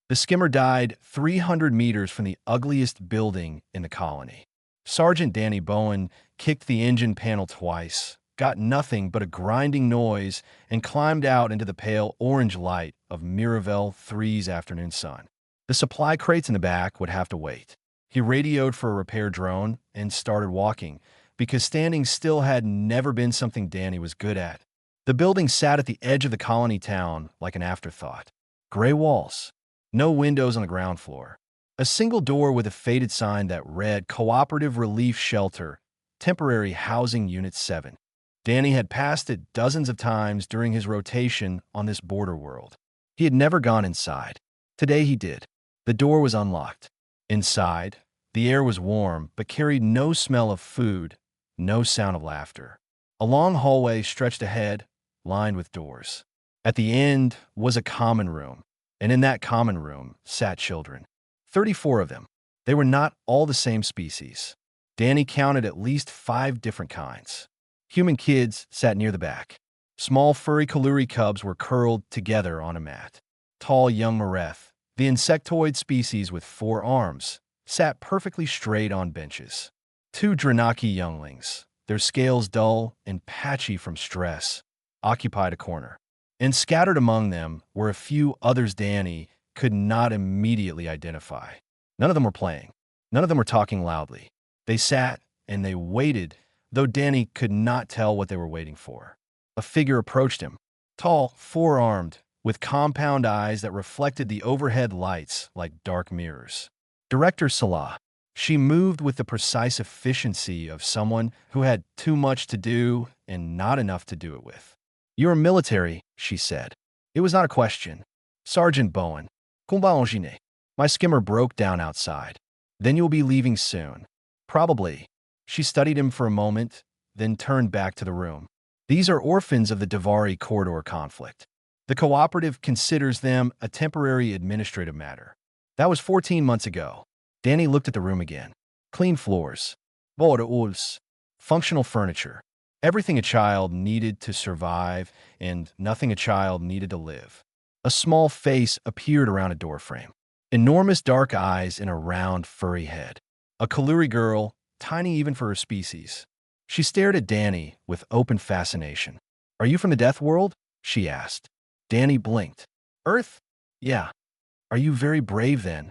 The skimmer died 300 meters from the ugliest building in the colony. Sergeant Danny Bowen kicked the engine panel twice, got nothing but a grinding noise, and climbed out into the pale orange light of Miravel 3's afternoon sun. The supply crates in the back would have to wait. He radioed for a repair drone and started walking, because standing still had never been something Danny was good at. The building sat at the edge of the colony town like an afterthought. Gray walls, no windows on the ground floor. A single door with a faded sign that read Cooperative Relief Shelter, Temporary Housing Unit 7. Danny had passed it dozens of times during his rotation on this border world. He had never gone inside. Today he did. The door was unlocked. Inside, the air was warm but carried no smell of food, no sound of laughter. A long hallway stretched ahead, lined with doors. At the end was a common room, and in that common room sat children. 34 of them. They were not all the same species. Danny counted at least 5 different kinds. Human kids sat near the back. Small furry Kaluri cubs were curled together on a mat. Tall young Mareth, the insectoid species with 4 arms, sat perfectly straight on benches. 2 Dranaki younglings, their scales dull and patchy from stress, occupied a corner. And scattered among them were a few others Danny could not immediately identify. None of them were playing. None of them were talking loudly. They sat and they waited, though Danny could not tell what they were waiting for. A figure approached him, tall, 4-armed, with compound eyes that reflected the overhead lights like dark mirrors. Director Salah. She moved with the precise efficiency of someone who had too much to do and not enough to do it with. "You're military," she said. It was not a question. "Sergeant Bowen. Combien My skimmer broke down outside. "Then you'll be leaving soon." "Probably." She studied him for a moment, then turned back to the room. "These are orphans of the Davari corridor conflict. The cooperative considers them a temporary administrative matter. That was 14 months ago." Danny looked at the room again. Clean floors. Bordeaux. Functional furniture. Everything a child needed to survive and nothing a child needed to live. A small face appeared around a doorframe. Enormous dark eyes in a round, furry head. A Kaluri girl, tiny even for her species. She stared at Danny with open fascination. "Are you from the Death World?" she asked. Danny blinked. "Earth? Yeah. Are you very brave then?"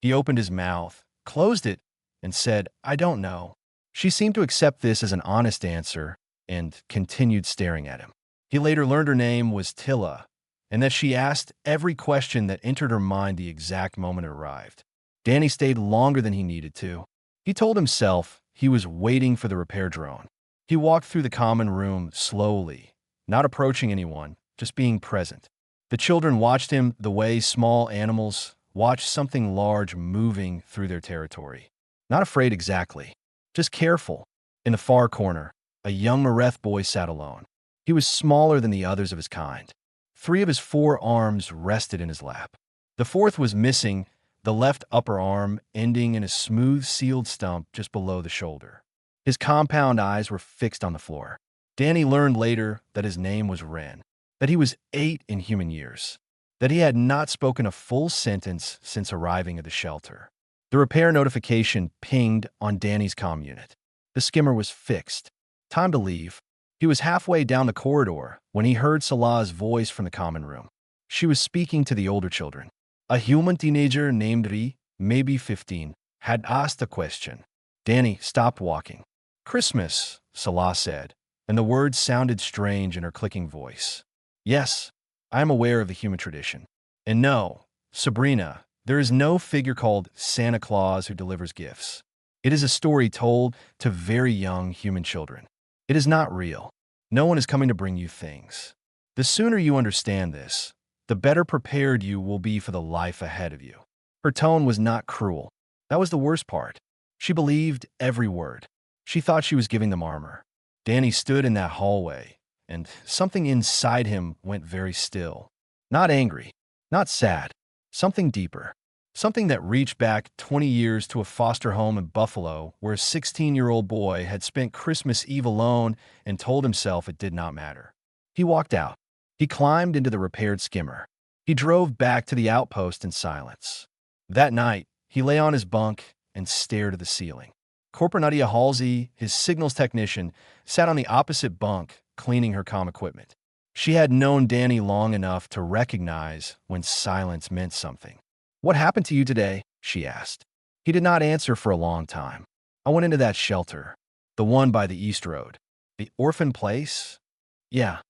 He opened his mouth, closed it, and said, "I don't know." She seemed to accept this as an honest answer and continued staring at him. He later learned her name was Tilla, and that she asked every question that entered her mind the exact moment it arrived. Danny stayed longer than he needed to. He told himself he was waiting for the repair drone. He walked through the common room slowly, not approaching anyone, just being present. The children watched him the way small animals watch something large moving through their territory. Not afraid exactly, just careful. In the far corner, a young Mareth boy sat alone. He was smaller than the others of his kind. 3 of his 4 arms rested in his lap. The 4th was missing, the left upper arm ending in a smooth sealed stump just below the shoulder. His compound eyes were fixed on the floor. Danny learned later that his name was Ren, that he was 8 in human years, that he had not spoken a full sentence since arriving at the shelter. The repair notification pinged on Danny's comm unit. The skimmer was fixed. Time to leave. He was halfway down the corridor when he heard Salah's voice from the common room. She was speaking to the older children. A human teenager named Ri, maybe 15, had asked a question. Danny stopped walking. "Christmas," Salah said, and the words sounded strange in her clicking voice. "Yes, I am aware of the human tradition. And no, Sabrina, there is no figure called Santa Claus who delivers gifts. It is a story told to very young human children. It is not real. No one is coming to bring you things. The sooner you understand this, the better prepared you will be for the life ahead of you." Her tone was not cruel. That was the worst part. She believed every word. She thought she was giving them armor. Danny stood in that hallway, and something inside him went very still. Not angry, not sad, something deeper. Something that reached back 20 years to a foster home in Buffalo where a 16-year-old boy had spent Christmas Eve alone and told himself it did not matter. He walked out. He climbed into the repaired skimmer. He drove back to the outpost in silence. That night, he lay on his bunk and stared at the ceiling. Corporal Nadia Halsey, his signals technician, sat on the opposite bunk, cleaning her comm equipment. She had known Danny long enough to recognize when silence meant something. "What happened to you today?" she asked. He did not answer for a long time. "I went into that shelter, the one by the East Road. The orphan place?" "Yeah."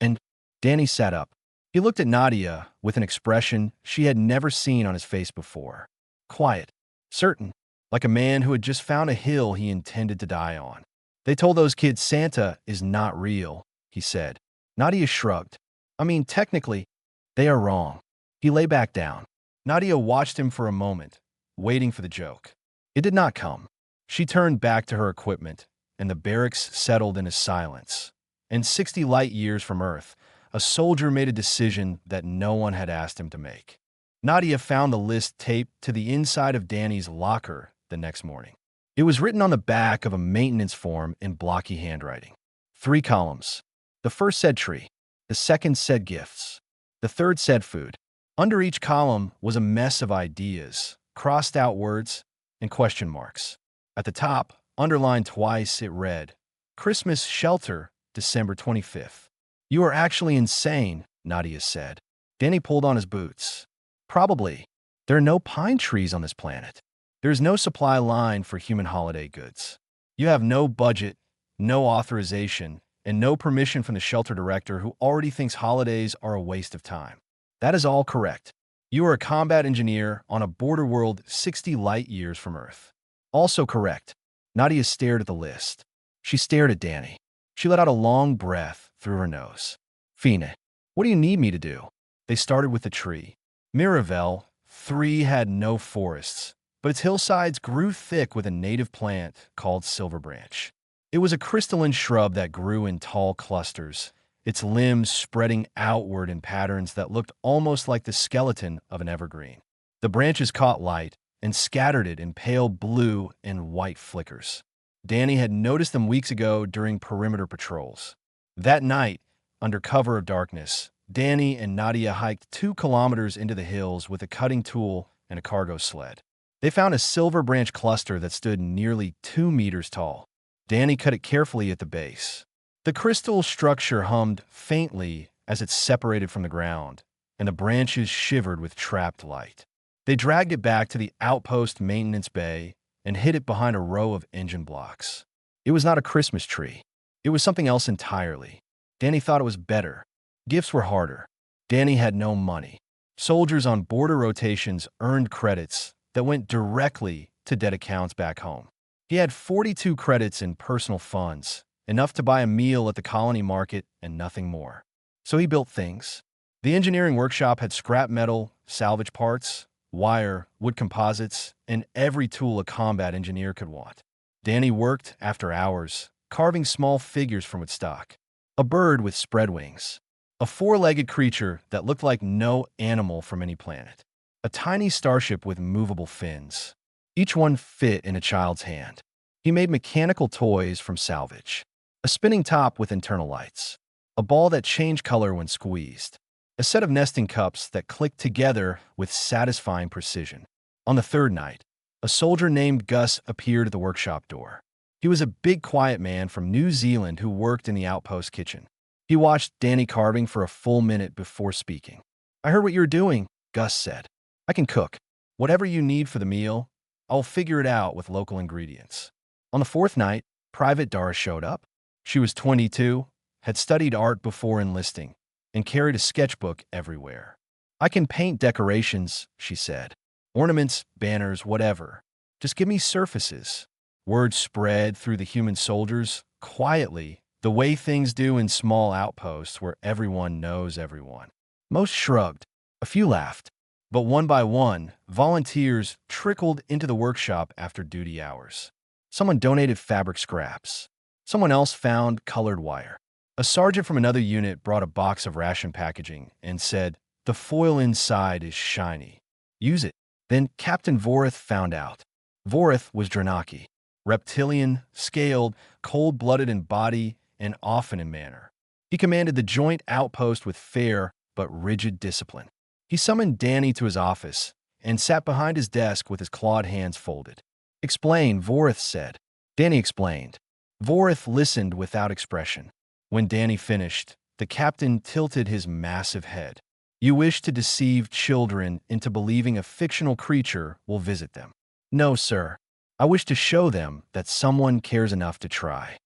And Danny sat up. He looked at Nadia with an expression she had never seen on his face before. Quiet, certain, like a man who had just found a hill he intended to die on. "They told those kids Santa is not real," he said. Nadia shrugged. "I mean, technically, they are wrong." He lay back down. Nadia watched him for a moment, waiting for the joke. It did not come. She turned back to her equipment, and the barracks settled into silence. And 60 light years from Earth, a soldier made a decision that no one had asked him to make. Nadia found the list taped to the inside of Danny's locker the next morning. It was written on the back of a maintenance form in blocky handwriting. 3 columns. The first said tree. The second said gifts. The third said food. Under each column was a mess of ideas, crossed out words, and question marks. At the top, underlined twice, it read, "Christmas shelter, December 25th. "You are actually insane," Nadia said. Danny pulled on his boots. "Probably. There are no pine trees on this planet. There is no supply line for human holiday goods. You have no budget, no authorization, and no permission from the shelter director who already thinks holidays are a waste of time. That is all correct. You are a combat engineer on a border world 60 light years from Earth. Also correct." Nadia stared at the list. She stared at Danny. She let out a long breath through her nose. "Fine. What do you need me to do?" They started with the tree. Miravel 3 had no forests, but its hillsides grew thick with a native plant called silverbranch. It was a crystalline shrub that grew in tall clusters, its limbs spreading outward in patterns that looked almost like the skeleton of an evergreen. The branches caught light and scattered it in pale blue and white flickers. Danny had noticed them weeks ago during perimeter patrols. That night, under cover of darkness, Danny and Nadia hiked 2 kilometers into the hills with a cutting tool and a cargo sled. They found a silver branch cluster that stood nearly 2 meters tall. Danny cut it carefully at the base. The crystal structure hummed faintly as it separated from the ground, and the branches shivered with trapped light. They dragged it back to the outpost maintenance bay and hid it behind a row of engine blocks. It was not a Christmas tree. It was something else entirely. Danny thought it was better. Gifts were harder. Danny had no money. Soldiers on border rotations earned credits that went directly to dead accounts back home. He had 42 credits in personal funds, enough to buy a meal at the colony market and nothing more. So he built things. The engineering workshop had scrap metal, salvage parts, wire, wood composites, and every tool a combat engineer could want. Danny worked after hours, carving small figures from its stock. A bird with spread wings. A 4-legged creature that looked like no animal from any planet. A tiny starship with movable fins. Each one fit in a child's hand. He made mechanical toys from salvage. A spinning top with internal lights. A ball that changed color when squeezed. A set of nesting cups that clicked together with satisfying precision. On the third night, a soldier named Gus appeared at the workshop door. He was a big, quiet man from New Zealand who worked in the outpost kitchen. He watched Danny carving for a full minute before speaking. "I heard what you're doing," Gus said. "I can cook. Whatever you need for the meal, I'll figure it out with local ingredients." On the 4th night, Private Dara showed up. She was 22, had studied art before enlisting, and carried a sketchbook everywhere. "I can paint decorations," she said. "Ornaments, banners, whatever. Just give me surfaces." Word spread through the human soldiers, quietly, the way things do in small outposts where everyone knows everyone. Most shrugged. A few laughed. But one by one, volunteers trickled into the workshop after duty hours. Someone donated fabric scraps. Someone else found colored wire. A sergeant from another unit brought a box of ration packaging and said, "The foil inside is shiny. Use it." Then Captain Vorith found out. Vorith was Dranaki. Reptilian, scaled, cold-blooded in body, and often in manner. He commanded the joint outpost with fair but rigid discipline. He summoned Danny to his office and sat behind his desk with his clawed hands folded. "Explain," Vorith said. Danny explained. Vorith listened without expression. When Danny finished, the captain tilted his massive head. "You wish to deceive children into believing a fictional creature will visit them." "No, sir. I wish to show them that someone cares enough to try.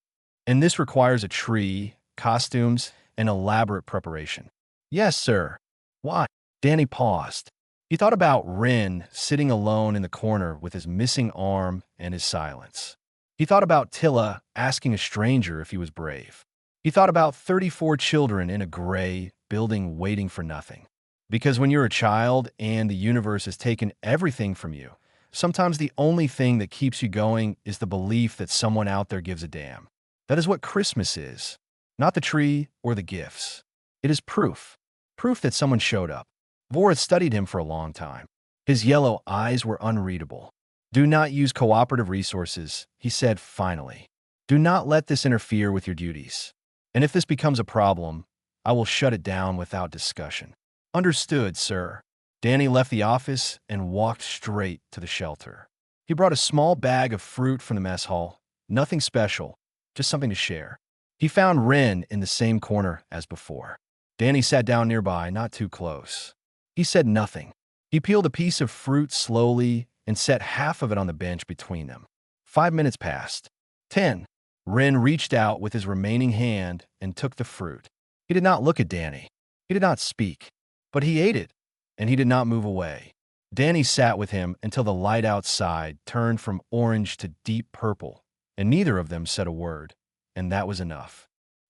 And this requires a tree, costumes, and elaborate preparation." "Yes, sir." "Why?" Danny paused. He thought about Rin sitting alone in the corner with his missing arm and his silence. He thought about Tilla asking a stranger if he was brave. He thought about 34 children in a gray building waiting for nothing. Because when you're a child and the universe has taken everything from you, sometimes the only thing that keeps you going is the belief that someone out there gives a damn. That is what Christmas is. Not the tree or the gifts. It is proof. Proof that someone showed up. Vorith studied him for a long time. His yellow eyes were unreadable. "Do not use cooperative resources," he said finally. "Do not let this interfere with your duties. And if this becomes a problem, I will shut it down without discussion." "Understood, sir." Danny left the office and walked straight to the shelter. He brought a small bag of fruit from the mess hall. Nothing special, just something to share. He found Rin in the same corner as before. Danny sat down nearby, not too close. He said nothing. He peeled a piece of fruit slowly and set half of it on the bench between them. 5 minutes passed. 10. Rin reached out with his remaining hand and took the fruit. He did not look at Danny. He did not speak. But he ate it, and he did not move away. Danny sat with him until the light outside turned from orange to deep purple, and neither of them said a word, and that was enough.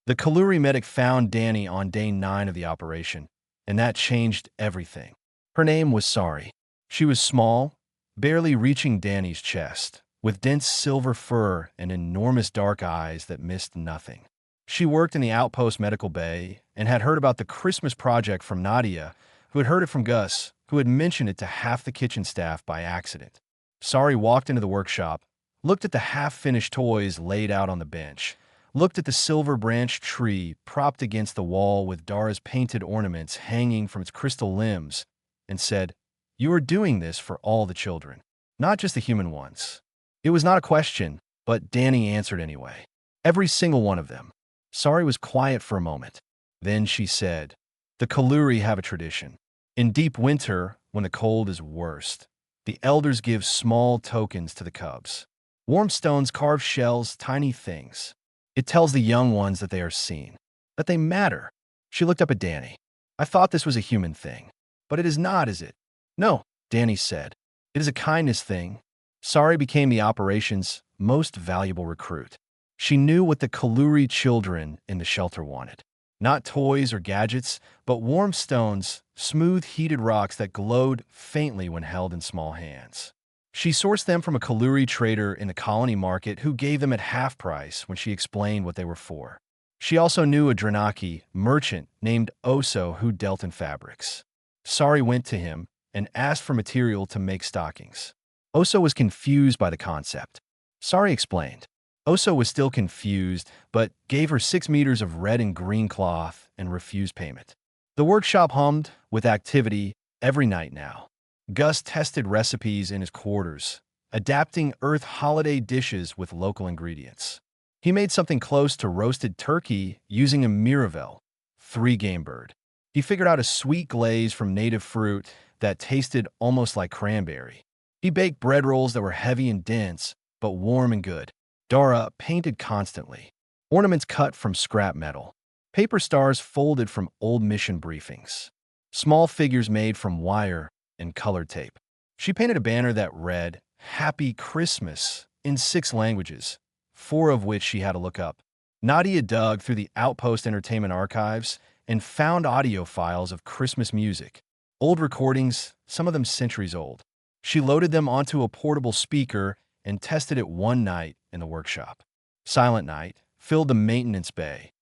The Kaluri medic found Danny on day 9 of the operation, and that changed everything. Her name was Sari. She was small, barely reaching Danny's chest, with dense silver fur and enormous dark eyes that missed nothing. She worked in the outpost medical bay and had heard about the Christmas project from Nadia, who had heard it from Gus, who had mentioned it to half the kitchen staff by accident. Sari walked into the workshop, looked at the half-finished toys laid out on the bench, looked at the silver branch tree propped against the wall with Dara's painted ornaments hanging from its crystal limbs, and said, "You are doing this for all the children, not just the human ones." It was not a question, but Danny answered anyway. Every single one of them. Sari was quiet for a moment. Then she said, "The Kaluri have a tradition. In deep winter, when the cold is worst, the elders give small tokens to the cubs. Warm stones carve shells, tiny things. It tells the young ones that they are seen, that they matter." She looked up at Danny. "I thought this was a human thing. But it is not, is it?" "No," Danny said. "It is a kindness thing." Sari became the operation's most valuable recruit. She knew what the Kaluri children in the shelter wanted. Not toys or gadgets, but warm stones, smooth, heated rocks that glowed faintly when held in small hands. She sourced them from a Kaluri trader in the colony market who gave them at half price when she explained what they were for. She also knew a Dranaki merchant named Oso who dealt in fabrics. Sari went to him and asked for material to make stockings. Oso was confused by the concept. Sari explained. Oso was still confused, but gave her 6 meters of red and green cloth and refused payment. The workshop hummed with activity every night now. Gus tested recipes in his quarters, adapting Earth holiday dishes with local ingredients. He made something close to roasted turkey using a Miravel, 3-game bird. He figured out a sweet glaze from native fruit that tasted almost like cranberry. He baked bread rolls that were heavy and dense, but warm and good. Dara painted constantly. Ornaments cut from scrap metal. Paper stars folded from old mission briefings. Small figures made from wire and colored tape. She painted a banner that read, "Happy Christmas," in 6 languages, 4 of which she had to look up. Nadia dug through the Outpost Entertainment archives and found audio files of Christmas music. Old recordings, some of them centuries old. She loaded them onto a portable speaker and tested it one night in the workshop. Silent Night filled the maintenance bay,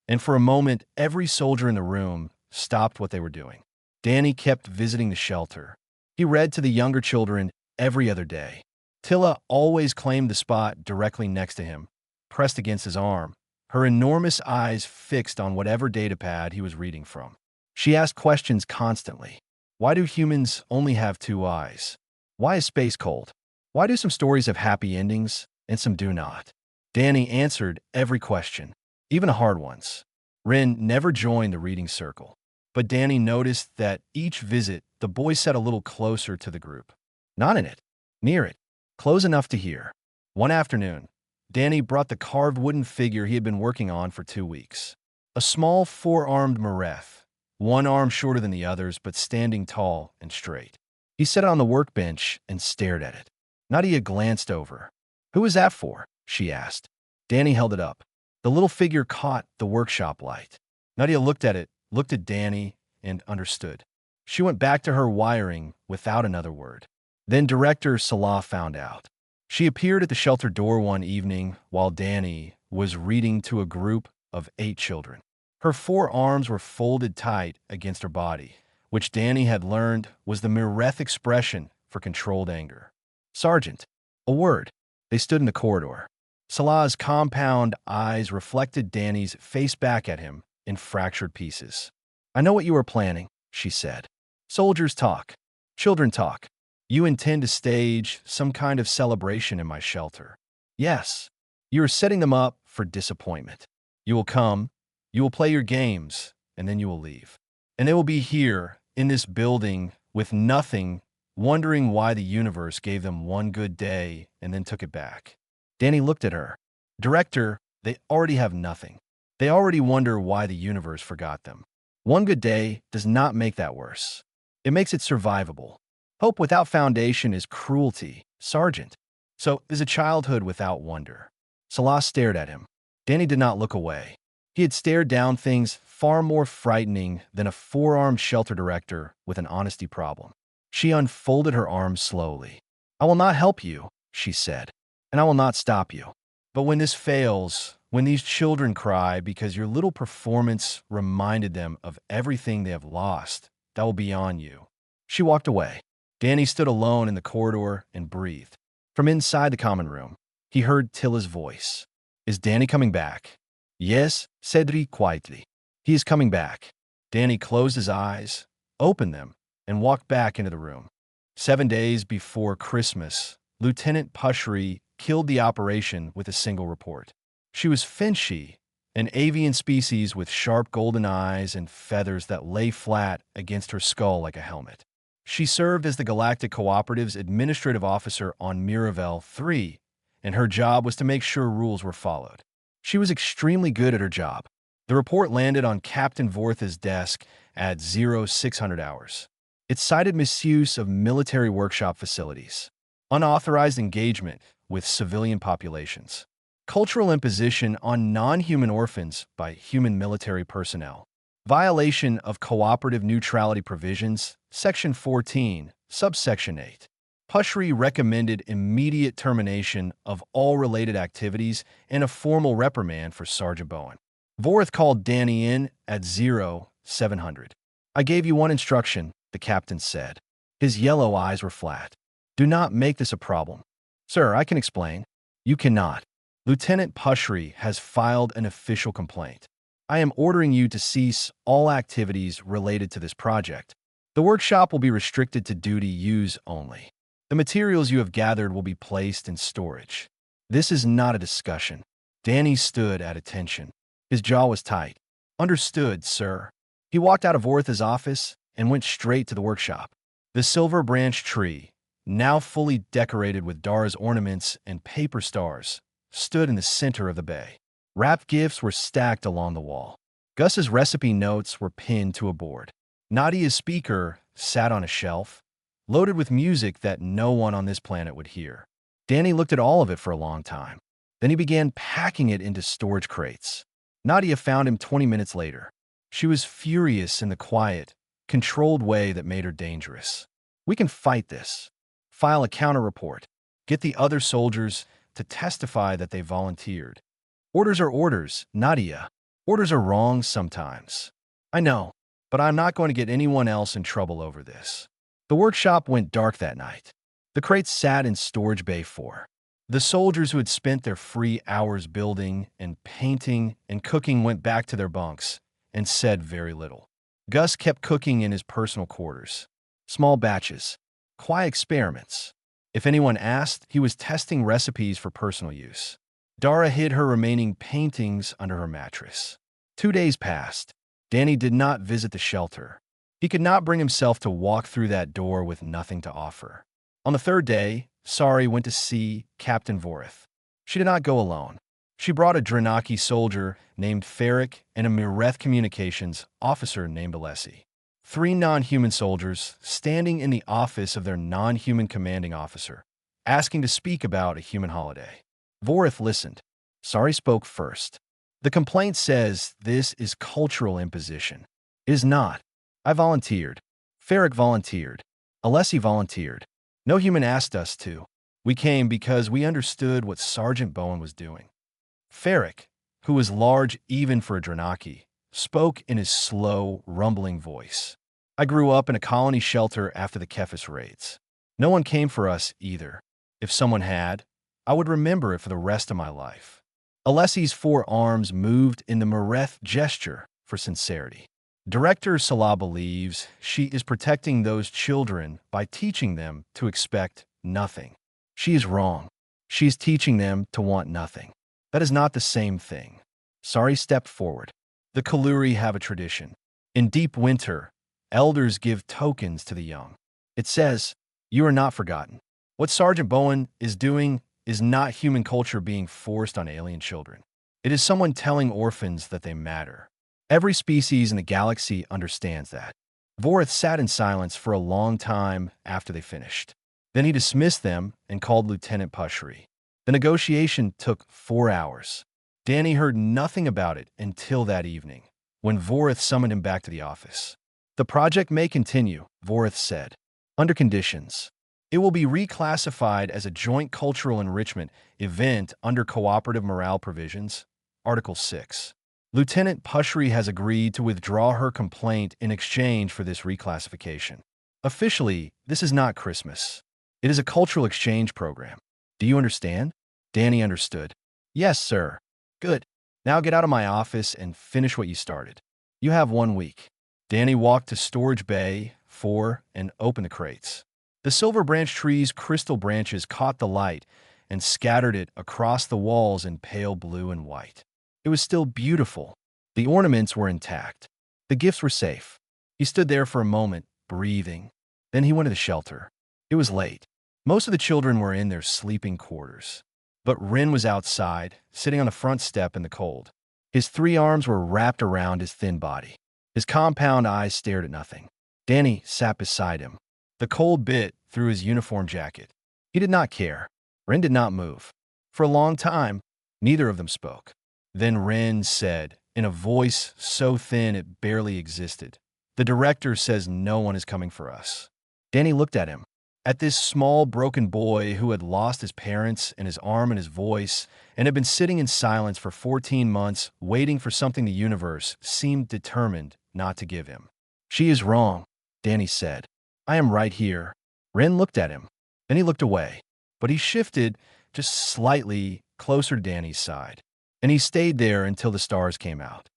and for a moment, every soldier in the room stopped what they were doing. Danny kept visiting the shelter. He read to the younger children every other day. Tilla always claimed the spot directly next to him, pressed against his arm, her enormous eyes fixed on whatever datapad he was reading from. She asked questions constantly. Why do humans only have two eyes? Why is space cold? Why do some stories have happy endings and some do not? Danny answered every question, even the hard ones. Ren never joined the reading circle, but Danny noticed that each visit the boy sat a little closer to the group. Not in it, near it, close enough to hear. One afternoon, Danny brought the carved wooden figure he had been working on for 2 weeks. A small four-armed Mareth, one arm shorter than the others but standing tall and straight. He sat on the workbench and stared at it. Nadia glanced over. "Who is that for?" she asked. Danny held it up. The little figure caught the workshop light. Nadia looked at it, looked at Danny, and understood. She went back to her wiring without another word. Then Director Salah found out. She appeared at the shelter door one evening while Danny was reading to a group of 8 children. Her 4 arms were folded tight against her body, which Danny had learned was the Mireth expression for controlled anger. "Sergeant." A word. They stood in the corridor. Salah's compound eyes reflected Danny's face back at him in fractured pieces. "I know what you are planning," she said. "Soldiers talk. Children talk. You intend to stage some kind of celebration in my shelter. Yes, you are setting them up for disappointment. You will come, you will play your games, and then you will leave. And they will be here, in this building, with nothing, wondering why the universe gave them one good day and then took it back." Danny looked at her. "Director, they already have nothing. They already wonder why the universe forgot them. One good day does not make that worse. It makes it survivable. Hope without foundation is cruelty, Sergeant. So is a childhood without wonder." Salah stared at him. Danny did not look away. He had stared down things far more frightening than a 4-armed shelter director with an honesty problem. She unfolded her arms slowly. "I will not help you," she said, "and I will not stop you. But when this fails, when these children cry because your little performance reminded them of everything they have lost, that will be on you." She walked away. Danny stood alone in the corridor and breathed. From inside the common room, he heard Tilla's voice. "Is Danny coming back?" "Yes," said Ree quietly. "He is coming back." Danny closed his eyes, opened them, and walked back into the room. 7 days before Christmas, Lieutenant Pushri killed the operation with a single report. She was Finchie, an avian species with sharp golden eyes and feathers that lay flat against her skull like a helmet. She served as the Galactic Cooperative's administrative officer on Miravel 3, and her job was to make sure rules were followed. She was extremely good at her job. The report landed on Captain Vortha's desk at 0600 hours. It cited misuse of military workshop facilities, unauthorized engagement with civilian populations, cultural imposition on non-human orphans by human military personnel, violation of cooperative neutrality provisions, Section 14, Subsection 8. Pushri recommended immediate termination of all related activities and a formal reprimand for Sergeant Bowen. Vorth called Danny in at 0700. "I gave you one instruction," the captain said. His yellow eyes were flat. "Do not make this a problem." "Sir, I can explain." "You cannot. Lieutenant Pushri has filed an official complaint. I am ordering you to cease all activities related to this project. The workshop will be restricted to duty use only. The materials you have gathered will be placed in storage. This is not a discussion." Danny stood at attention. His jaw was tight. "Understood, sir." He walked out of Ortha's office and went straight to the workshop. The silver branch tree, now fully decorated with Dara's ornaments and paper stars, stood in the center of the bay. Wrapped gifts were stacked along the wall. Gus's recipe notes were pinned to a board. Nadia's speaker sat on a shelf, loaded with music that no one on this planet would hear. Danny looked at all of it for a long time. Then he began packing it into storage crates. Nadia found him 20 minutes later. She was furious in the quiet, controlled way that made her dangerous. "We can fight this. File a counter-report. Get the other soldiers to testify that they volunteered. Orders are orders, Nadia. Orders are wrong sometimes. I know, but I'm not going to get anyone else in trouble over this." The workshop went dark that night. The crates sat in Storage Bay 4. The soldiers who had spent their free hours building and painting and cooking went back to their bunks and said very little. Gus kept cooking in his personal quarters. Small batches. Quiet experiments. If anyone asked, he was testing recipes for personal use. Dara hid her remaining paintings under her mattress. 2 days passed. Danny did not visit the shelter. He could not bring himself to walk through that door with nothing to offer. On the third day, Sari went to see Captain Vorith. She did not go alone. She brought a Dranaki soldier named Ferric and a Mireth communications officer named Alessi. 3 non-human soldiers standing in the office of their non-human commanding officer, asking to speak about a human holiday. Vorith listened. Sari spoke first. The complaint says this is cultural imposition. It is not. I volunteered. Ferric volunteered. Alessi volunteered. No human asked us to. We came because we understood what Sergeant Bowen was doing. Ferric, who was large even for a Dranaki, spoke in his slow, rumbling voice. I grew up in a colony shelter after the Kephis raids. No one came for us either. If someone had, I would remember it for the rest of my life. Alessi's 4 arms moved in the Mireth gesture for sincerity. Director Salah believes she is protecting those children by teaching them to expect nothing. She is wrong. She is teaching them to want nothing. That is not the same thing. Sari stepped forward. The Kaluri have a tradition. In deep winter, elders give tokens to the young. It says, you are not forgotten. What Sergeant Bowen is doing is not human culture being forced on alien children. It is someone telling orphans that they matter. Every species in the galaxy understands that. Vorith sat in silence for a long time after they finished. Then he dismissed them and called Lieutenant Pushri. The negotiation took 4 hours. Danny heard nothing about it until that evening, when Vorith summoned him back to the office. The project may continue, Vorith said, under conditions. It will be reclassified as a joint cultural enrichment event under cooperative morale provisions, Article 6. Lieutenant Pushri has agreed to withdraw her complaint in exchange for this reclassification. Officially, this is not Christmas. It is a cultural exchange program. Do you understand? Danny understood. Yes, sir. Good. Now get out of my office and finish what you started. You have 1 week. Danny walked to Storage Bay 4 and opened the crates. The silver branch tree's crystal branches caught the light and scattered it across the walls in pale blue and white. It was still beautiful. The ornaments were intact. The gifts were safe. He stood there for a moment, breathing. Then he went to the shelter. It was late. Most of the children were in their sleeping quarters. But Rin was outside, sitting on the front step in the cold. His 3 arms were wrapped around his thin body. His compound eyes stared at nothing. Danny sat beside him. The cold bit through his uniform jacket. He did not care. Rin did not move. For a long time, neither of them spoke. Then Rin said, in a voice so thin it barely existed, "The director says no one is coming for us." Danny looked at him. At this small, broken boy who had lost his parents and his arm and his voice and had been sitting in silence for 14 months waiting for something the universe seemed determined not to give him. "She is wrong," Danny said. "I am right here." Rin looked at him. Then he looked away. But he shifted just slightly closer to Danny's side. And he stayed there until the stars came out.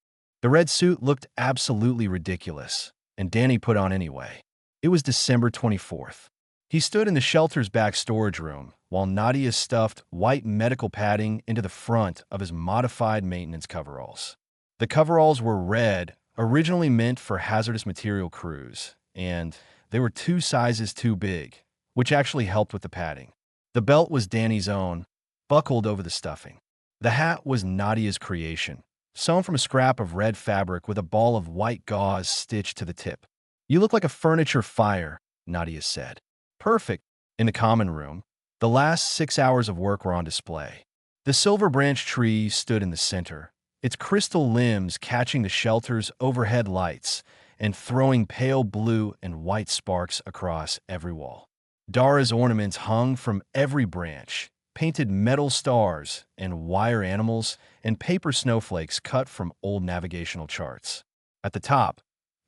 The red suit looked absolutely ridiculous, and Danny put on anyway. It was December 24th. He stood in the shelter's back storage room while Nadia stuffed white medical padding into the front of his modified maintenance coveralls. The coveralls were red, originally meant for hazardous material crews, and they were 2 sizes too big, which actually helped with the padding. The belt was Danny's own, buckled over the stuffing. The hat was Nadia's creation, sewn from a scrap of red fabric with a ball of white gauze stitched to the tip. "You look like a furniture fire," Nadia said. "Perfect." In the common room, the last 6 hours of work were on display. The silver branch tree stood in the center, its crystal limbs catching the shelter's overhead lights and throwing pale blue and white sparks across every wall. Dara's ornaments hung from every branch, painted metal stars and wire animals and paper snowflakes cut from old navigational charts. At the top,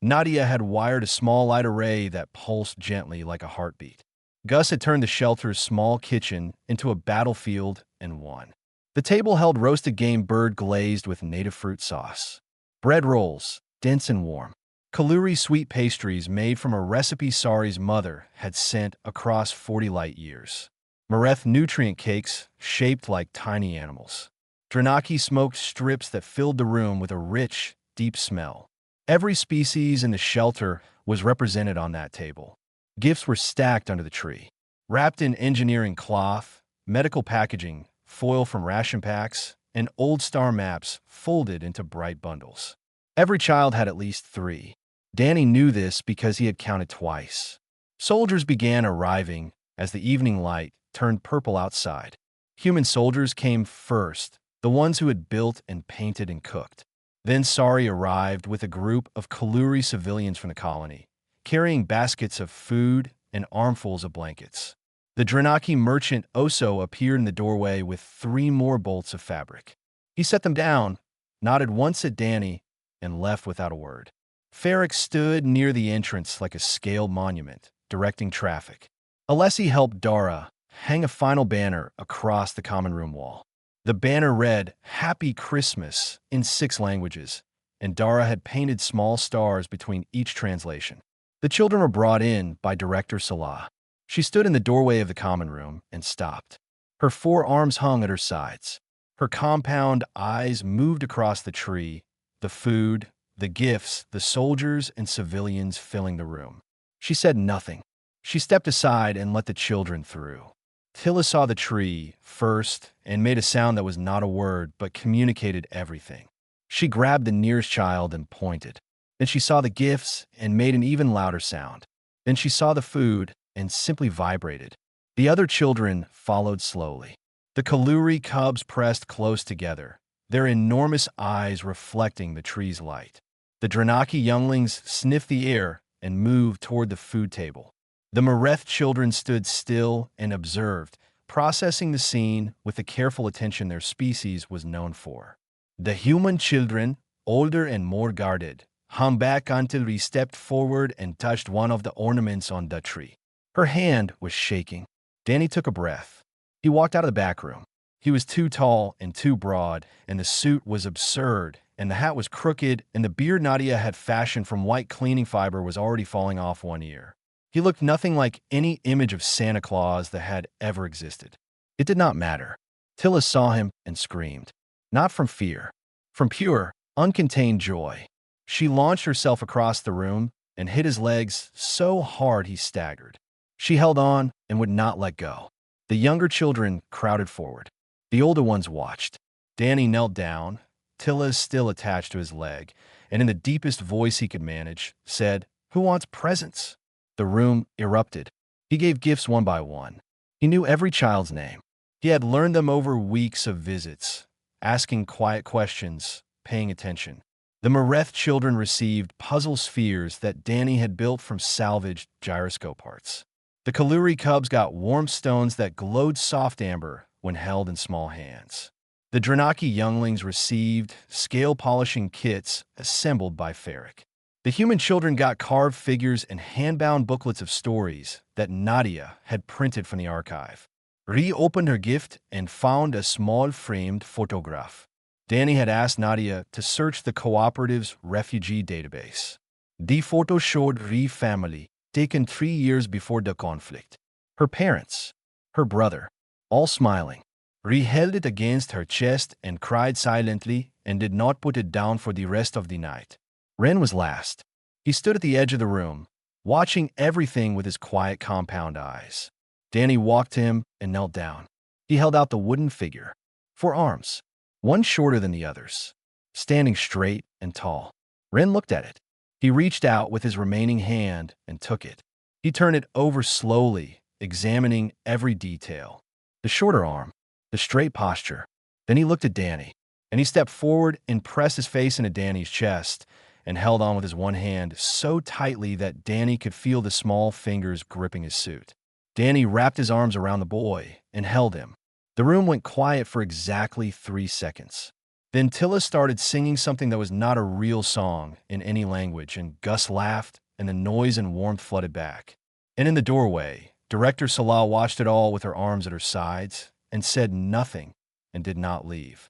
Nadia had wired a small light array that pulsed gently like a heartbeat. Gus had turned the shelter's small kitchen into a battlefield and won. The table held roasted game bird glazed with native fruit sauce. Bread rolls, dense and warm. Kaluri sweet pastries made from a recipe Sari's mother had sent across 40 light years. Mareth nutrient cakes shaped like tiny animals. Dranaki smoked strips that filled the room with a rich, deep smell. Every species in the shelter was represented on that table. Gifts were stacked under the tree, wrapped in engineering cloth, medical packaging, foil from ration packs, and old star maps folded into bright bundles. Every child had at least 3. Danny knew this because he had counted twice. Soldiers began arriving as the evening light turned purple outside. Human soldiers came first, the ones who had built and painted and cooked. Then Sari arrived with a group of Kaluri civilians from the colony, carrying baskets of food and armfuls of blankets. The Dranaki merchant Oso appeared in the doorway with 3 more bolts of fabric. He set them down, nodded once at Danny, and left without a word. Ferric stood near the entrance like a scaled monument, directing traffic. Alessi helped Dara hang a final banner across the common room wall. The banner read, "Happy Christmas," in 6 languages, and Dara had painted small stars between each translation. The children were brought in by Director Salah. She stood in the doorway of the common room and stopped. Her 4 arms hung at her sides. Her compound eyes moved across the tree, the food, the gifts, the soldiers and civilians filling the room. She said nothing. She stepped aside and let the children through. Tilla saw the tree first and made a sound that was not a word but communicated everything. She grabbed the nearest child and pointed. Then she saw the gifts and made an even louder sound. Then she saw the food and simply vibrated. The other children followed slowly. The Kaluri cubs pressed close together, their enormous eyes reflecting the tree's light. The Dranaki younglings sniffed the air and moved toward the food table. The Mareth children stood still and observed, processing the scene with the careful attention their species was known for. The human children, older and more guarded, hung back until Ree stepped forward and touched one of the ornaments on the tree. Her hand was shaking. Danny took a breath. He walked out of the back room. He was too tall and too broad, and the suit was absurd, and the hat was crooked, and the beard Nadia had fashioned from white cleaning fiber was already falling off one ear. He looked nothing like any image of Santa Claus that had ever existed. It did not matter. Tilla saw him and screamed. Not from fear. From pure, uncontained joy. She launched herself across the room and hit his legs so hard he staggered. She held on and would not let go. The younger children crowded forward. The older ones watched. Danny knelt down, Tilla still attached to his leg, and in the deepest voice he could manage, said, "Who wants presents?" The room erupted. He gave gifts one by one. He knew every child's name. He had learned them over weeks of visits, asking quiet questions, paying attention. The Mareth children received puzzle spheres that Danny had built from salvaged gyroscope parts. The Kaluri cubs got warm stones that glowed soft amber when held in small hands. The Dranaki younglings received scale-polishing kits assembled by Ferric. The human children got carved figures and hand-bound booklets of stories that Nadia had printed from the archive. Ree opened her gift and found a small framed photograph. Danny had asked Nadia to search the cooperative's refugee database. The photo showed Ree family, taken 3 years before the conflict. Her parents, her brother, all smiling. Ree held it against her chest and cried silently and did not put it down for the rest of the night. Ren was last. He stood at the edge of the room, watching everything with his quiet compound eyes. Danny walked to him and knelt down. He held out the wooden figure. 4 arms, one shorter than the others, standing straight and tall. Ren looked at it. He reached out with his remaining hand and took it. He turned it over slowly, examining every detail. The shorter arm, the straight posture. Then he looked at Danny, and he stepped forward and pressed his face into Danny's chest and held on with his one hand so tightly that Danny could feel the small fingers gripping his suit. Danny wrapped his arms around the boy and held him. The room went quiet for exactly 3 seconds. Then Tilla started singing something that was not a real song in any language, and Gus laughed, and the noise and warmth flooded back. And in the doorway, Director Salah watched it all with her arms at her sides and said nothing and did not leave.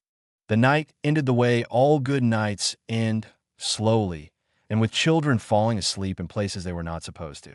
The night ended the way all good nights end, slowly, and with children falling asleep in places they were not supposed to.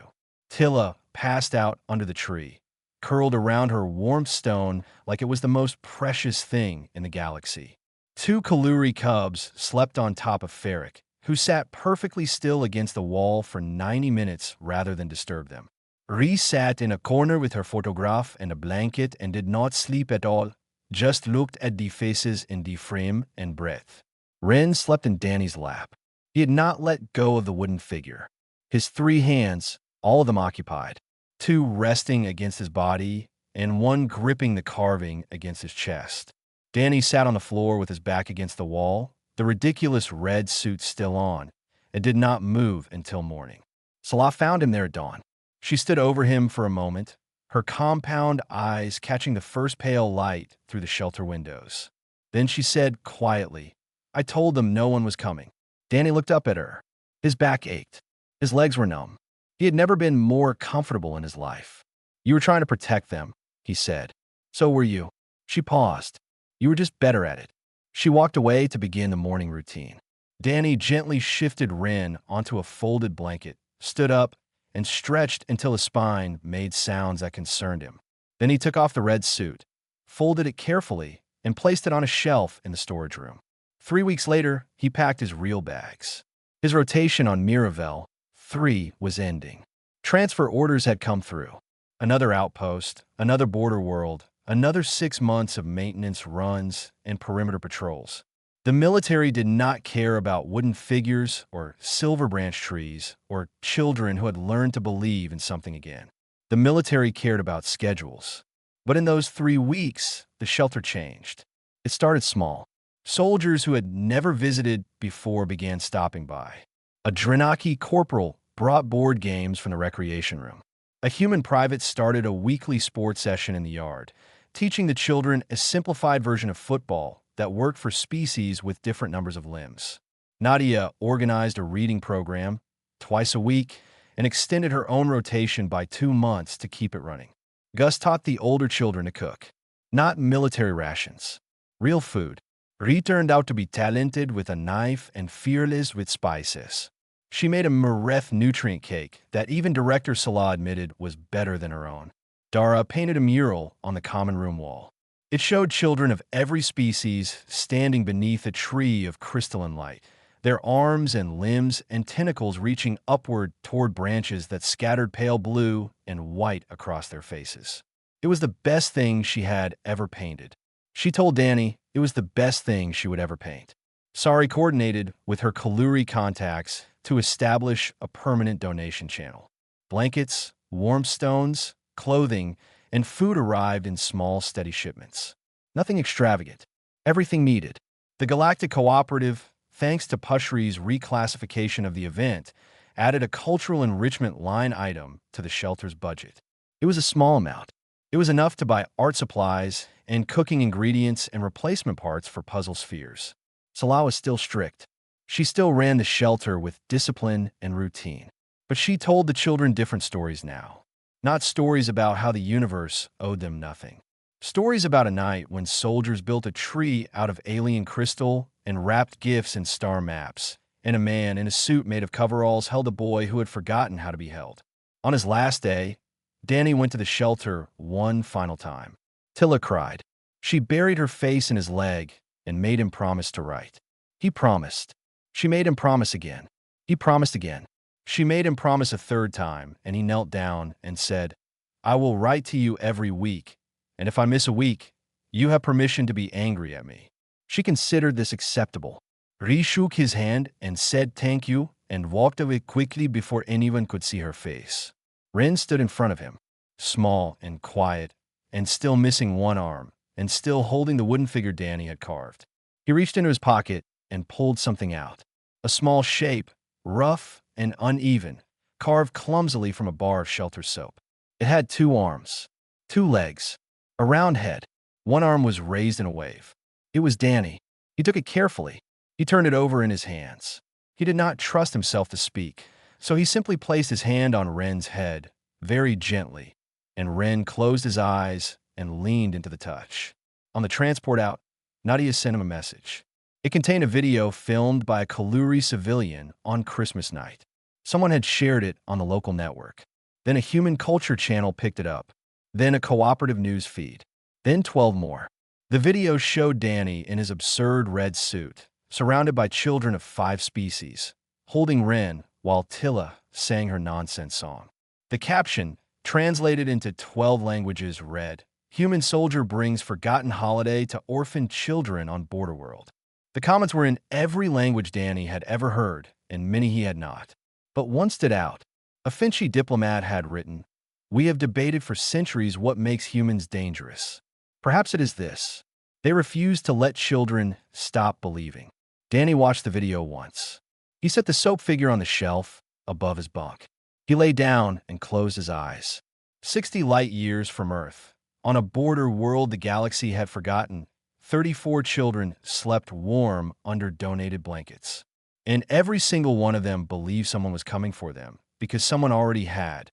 Tilla passed out under the tree, curled around her warm stone like it was the most precious thing in the galaxy. Two Kaluri cubs slept on top of Ferric, who sat perfectly still against the wall for 90 minutes rather than disturb them. Ree sat in a corner with her photograph and a blanket and did not sleep at all, just looked at the faces in the frame and breath. Ren slept in Danny's lap. He had not let go of the wooden figure. His 3 hands, all of them occupied, 2 resting against his body and 1 gripping the carving against his chest. Danny sat on the floor with his back against the wall, the ridiculous red suit still on, and did not move until morning. Salah found him there at dawn. She stood over him for a moment, her compound eyes catching the first pale light through the shelter windows. Then she said quietly, "I told them no one was coming." Danny looked up at her. His back ached. His legs were numb. He had never been more comfortable in his life. "You were trying to protect them," he said. "So were you." She paused. "You were just better at it." She walked away to begin the morning routine. Danny gently shifted Ren onto a folded blanket, stood up, and stretched until his spine made sounds that concerned him. Then he took off the red suit, folded it carefully, and placed it on a shelf in the storage room. 3 weeks later, he packed his real bags. His rotation on Miravel 3 was ending. Transfer orders had come through. Another outpost, another border world, another 6 months of maintenance runs and perimeter patrols. The military did not care about wooden figures or silver branch trees or children who had learned to believe in something again. The military cared about schedules. But in those 3 weeks, the shelter changed. It started small. Soldiers who had never visited before began stopping by. A Drenaki corporal brought board games from the recreation room. A human private started a weekly sports session in the yard, teaching the children a simplified version of football that worked for species with different numbers of limbs. Nadia organized a reading program twice a week and extended her own rotation by 2 months to keep it running. Gus taught the older children to cook. Not military rations. Real food. Ree turned out to be talented with a knife and fearless with spices. She made a Mereth nutrient cake that even director Salah admitted was better than her own. Dara painted a mural on the common room wall. It showed children of every species standing beneath a tree of crystalline light, their arms and limbs and tentacles reaching upward toward branches that scattered pale blue and white across their faces. It was the best thing she had ever painted. She told Danny it was the best thing she would ever paint. Sari coordinated with her Kaluri contacts to establish a permanent donation channel. Blankets, warm stones, clothing, and food arrived in small, steady shipments. Nothing extravagant. Everything needed. The Galactic Cooperative, thanks to Pushri's reclassification of the event, added a cultural enrichment line item to the shelter's budget. It was a small amount. It was enough to buy art supplies and cooking ingredients and replacement parts for puzzle spheres. Salah was still strict. She still ran the shelter with discipline and routine. But she told the children different stories now. Not stories about how the universe owed them nothing. Stories about a night when soldiers built a tree out of alien crystal and wrapped gifts in star maps, and a man in a suit made of coveralls held a boy who had forgotten how to be held. On his last day, Danny went to the shelter one final time. Tilla cried. She buried her face in his leg and made him promise to write. He promised. She made him promise again. He promised again. She made him promise a 3rd time, and he knelt down and said, "I will write to you every week, and if I miss a week, you have permission to be angry at me." She considered this acceptable. Ree shook his hand and said thank you and walked away quickly before anyone could see her face. Ren stood in front of him, small and quiet, and still missing one arm, and still holding the wooden figure Danny had carved. He reached into his pocket and pulled something out. A small shape, rough and uneven, carved clumsily from a bar of shelter soap. It had 2 arms, 2 legs, a round head. One arm was raised in a wave. It was Danny. He took it carefully. He turned it over in his hands. He did not trust himself to speak, so he simply placed his hand on Ren's head, very gently, and Ren closed his eyes and leaned into the touch. On the transport out, Nadia sent him a message. It contained a video filmed by a Kaluri civilian on Christmas night. Someone had shared it on the local network. Then a human culture channel picked it up. Then a cooperative news feed. Then 12 more. The video showed Danny in his absurd red suit, surrounded by children of 5 species, holding Ren while Tilla sang her nonsense song. The caption, translated into 12 languages, read, "Human soldier brings forgotten holiday to orphaned children on border world." The comments were in every language Danny had ever heard, and many he had not. But one stood out. A Finchi diplomat had written, "We have debated for centuries what makes humans dangerous. Perhaps it is this. They refuse to let children stop believing." Danny watched the video once. He set the soap figure on the shelf above his bunk. He lay down and closed his eyes. 60 light years from Earth, on a border world the galaxy had forgotten, 34 children slept warm under donated blankets. And every single one of them believed someone was coming for them, because someone already had,